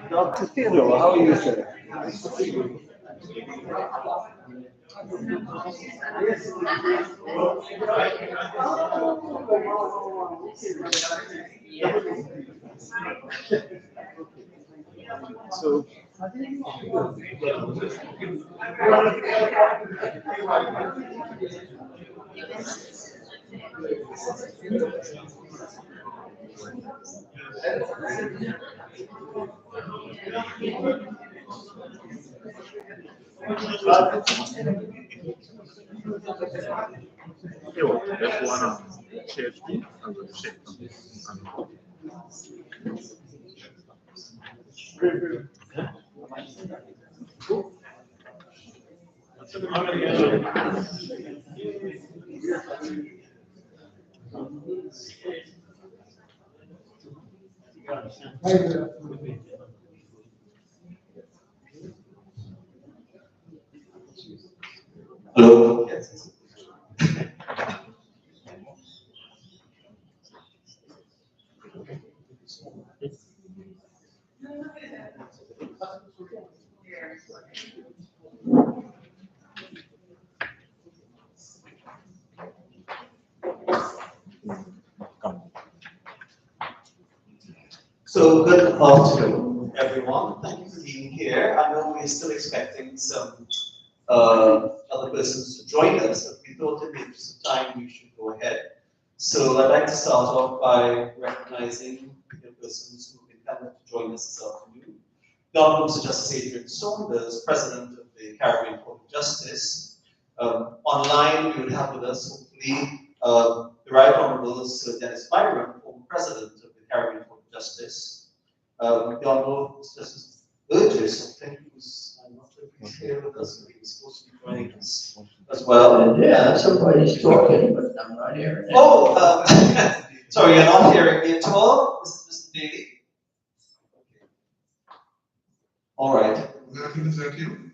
Dr. Theodore, how are you, sir? So, Hello. So good afternoon, everyone. Thank you for being here. I know we're still expecting some other persons to join us, but we thought in the interest of time we should go ahead. So I'd like to start off by recognizing the persons who intended to join us this afternoon. The Honorable Sir Justice Adrian Saunders, President of the Caribbean Court of Justice. Online, we would have with us, hopefully, the Right Honorable Sir Dennis Byram, former President of the Caribbean Court of Justice. The Honorable Justice Burgess, I think who's, I'm not sure if he's here with us, but he was supposed to be joining us as well. Yeah, somebody's talking, but I'm not hearing it. Oh, sorry, you're not hearing me at all, Mr. Daly? Okay. All right. Is that you?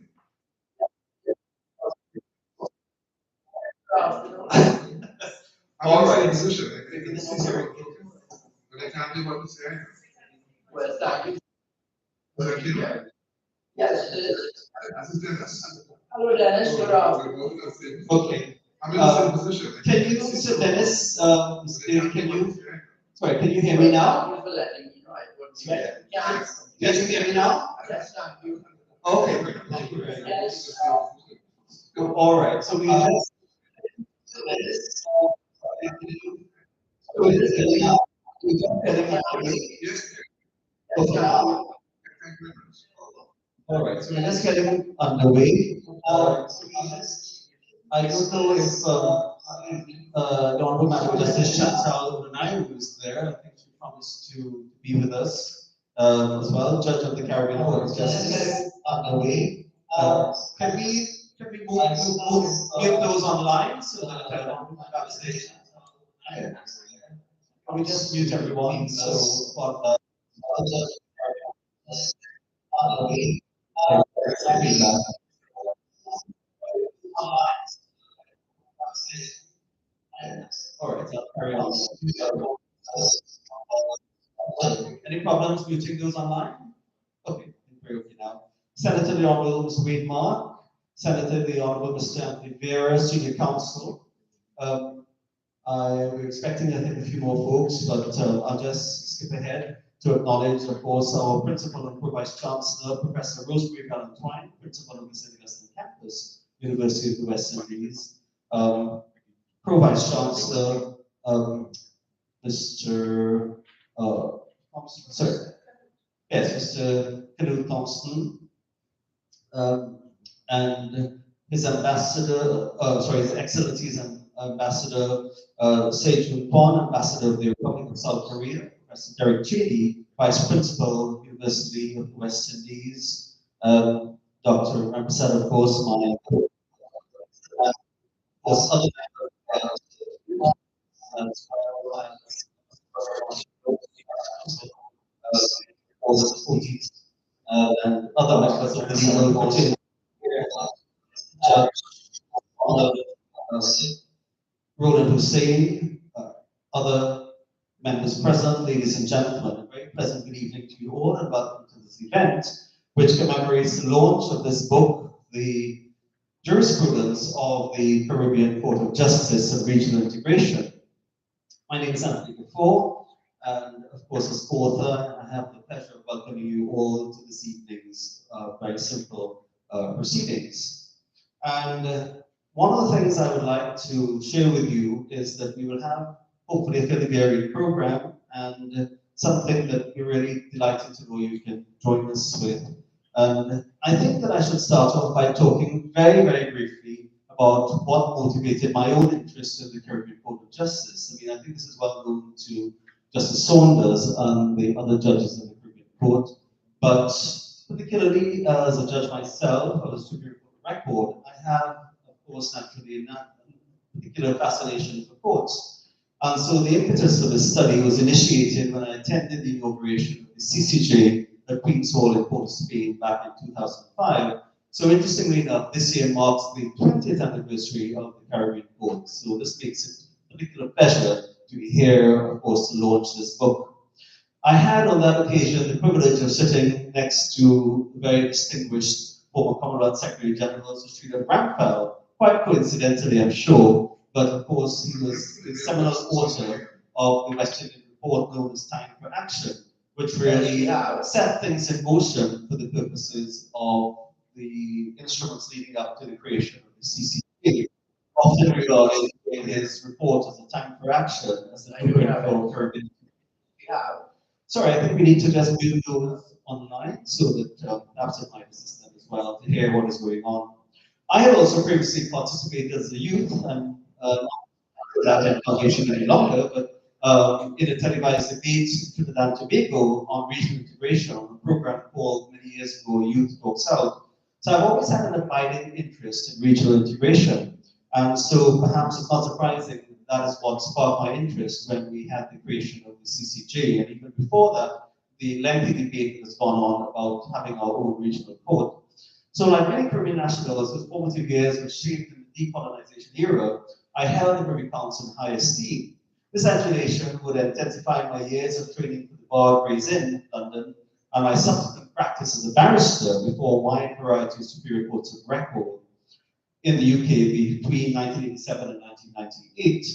All right. Position. But I can't do what to say. Well, thank you. Is that you? Yes, it is. This is Dennis. Hello, Dennis. Good afternoon. We're both the same. Okay. I'm in the same position. Can you, Mr. Dennis, can you hear me now? Thank you for letting me know. I wouldn't be Right. there. Yeah. Can you hear me now? Yes, thank you. Okay, great. Thank you very much. Yes. All right, so we just. Yes, Okay. thank you very much. All right, so we're just getting underway. I don't know if the Honorable Madam Justice Chantal Renai, who's there, I think she promised to be with us as well, Judge of the Caribbean Court. Just getting underway. Can we mute those online so that conversation? Can we just mute everyone? So what underway. All right, I'll carry on. Any problems muting those online? Okay, we're okay now. Senator the Honorable Mr. Wade Mark, Senator the Honorable Mr. Anthony Vera, Senior Counsel. We're expecting, I think, a few more folks, but I'll just skip ahead to acknowledge, of course, our Principal and Pro-Vice Chancellor, Professor Rosemary Valentine, Principal of the St. Augustine Campus, University of the West Indies. Pro-Vice Chancellor, Mr. Mr. Canute Thompson, and his ambassador, His Excellencies Ambassador Sejun Pon, Ambassador of the Republic of South Korea, Professor Derek Cheney, Vice Principal, University of the West Indies, Dr. Rampersad, of course, my other and other members of the legal committee, Judge Roland Hussein, other members present, ladies and gentlemen, a very pleasant good evening to you all and welcome to this event, which commemorates the launch of this book, The Jurisprudence of the Caribbean Court of Justice and Regional Integration. My name is Anthony Gafford, and of course, as co-author, I have the pleasure of welcoming you all to this evening's very simple proceedings. And one of the things I would like to share with you is that we will have hopefully a fairly varied program and something that we're really delighted to know you can join us with. And I think that I should start off by talking very, very briefly about what motivated my own interest in the Caribbean Court of Justice. I mean, I think this is well known to Justice Saunders and the other judges in the Caribbean Court, but particularly as a judge myself, I was Superior Court Record, I have, of course, naturally a particular fascination for courts. And so the impetus of this study was initiated when I attended the inauguration of the CCJ at Queen's Hall in Port of Spain back in 2005. So interestingly enough, this year marks the 20th anniversary of the Caribbean Court. So this makes it a particular pleasure to be here, of course, to launch this book. I had on that occasion the privilege of sitting next to the very distinguished former Commonwealth Secretary General, Sir Sridhar Ramphal, quite coincidentally, I'm sure, but of course he was the seminal author of the West Indian report known as Time for Action, which really set things in motion for the purposes of the instruments leading up to the creation of the CCJ, often regarded in his report as a Time for Action, as the blueprint for Caribbean. Sorry, I think we need to just move those online so that perhaps it might assist them as well to hear what is going on. I had also previously participated as a youth, and not that foundation any longer, but in a televised debate in Trinidad and Tobago on regional integration, on a program called many years ago Youth Talks Out. So I've always had an abiding interest in regional integration, and so perhaps it's not surprising that is what sparked my interest when we had the creation of the CCJ, and even before that, the lengthy debate has gone on about having our own regional court. So like many Caribbean nationals, those formative years were shaped in the decolonization era, I held the Privy Council in high esteem. This adulation would intensify my years of training for the bar of Gray's Inn, London, and my subsequent practice as a barrister before a wide variety of superior courts of record. in the UK between 1987 and 1998.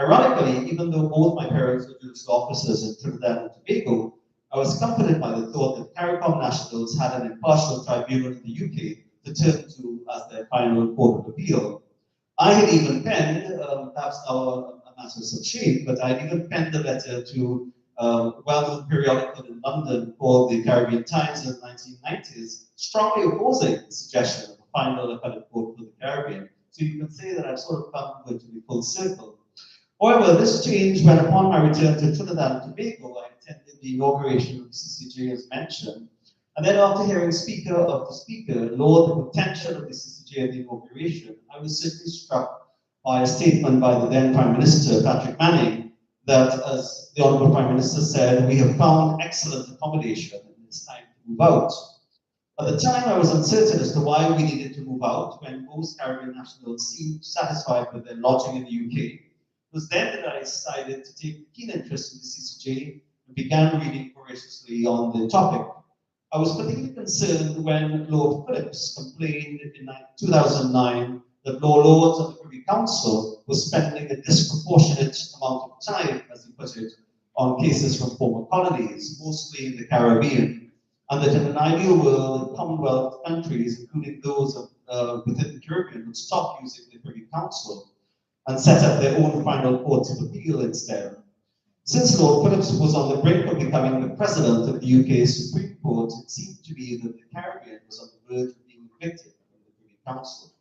Ironically, even though both my parents were judicial officers in Trinidad and Tobago, I was comforted by the thought that CARICOM nationals had an impartial tribunal in the UK to turn to as their final court of appeal. I had even penned, perhaps now a matter of shame, but I had even penned a letter to a well-known periodical in London called the Caribbean Times in the 1990s, strongly opposing the suggestion of a final appellate court for the Caribbean. So you can say that I've sort of come to the full circle. However, this changed when upon my return to Trinidad and Tobago, I attended the inauguration of the CCJ as mentioned. And then after hearing speaker after speaker laud the potential of the CCJ at the inauguration, I was simply struck by a statement by the then Prime Minister, Patrick Manning, that as the Honourable Prime Minister said, we have found excellent accommodation and it's time to move out. At the time, I was uncertain as to why we needed to move out when most Caribbean nationals seemed satisfied with their lodging in the UK. It was then that I decided to take a keen interest in the CCJ and began reading voraciously on the topic. I was particularly concerned when Lord Phillips complained in 2009 that Law Lords of the Privy Council were spending a disproportionate amount of time, as he put it, on cases from former colonies, mostly in the Caribbean, and that in an ideal world, Commonwealth countries, including those within the Caribbean, would stop using the Privy Council and set up their own final courts of appeal instead. Since Lord Phillips was on the brink of becoming the president of the UK Supreme Court, it seemed to me that the Caribbean was on the verge of being evicted from the Privy Council.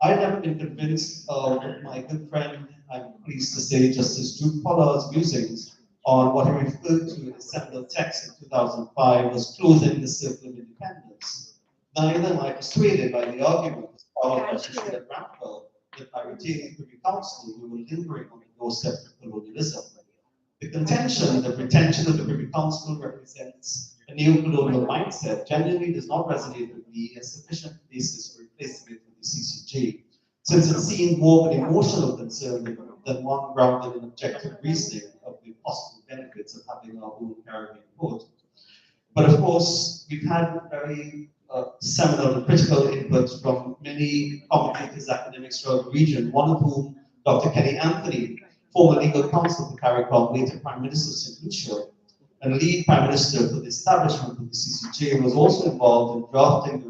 I've never been convinced of my good friend, I'm pleased to say, Justice Jude Pollard's musings on what he referred to in his seminal text in 2005 as closing the circle of independence. Neither am I persuaded by the argument of Justice Granville that by retaining the Privy Council, we were lingering on the doorstep of colonialism. The contention that retention of the Privy Council represents a neo-colonial mindset genuinely does not resonate with me as sufficient basis for replacing it with the CCJ, since it seemed more of an emotional concern than one grounded in objective reasoning of the possible benefits of having our own Caribbean court. But of course, we've had very seminal and critical input from many commentators, academics throughout the region, one of whom, Dr. Kenny Anthony, former legal counsel for CARICOM, later Prime Minister of St. Lucia, and lead Prime Minister for the establishment of the CCJ, was also involved in drafting the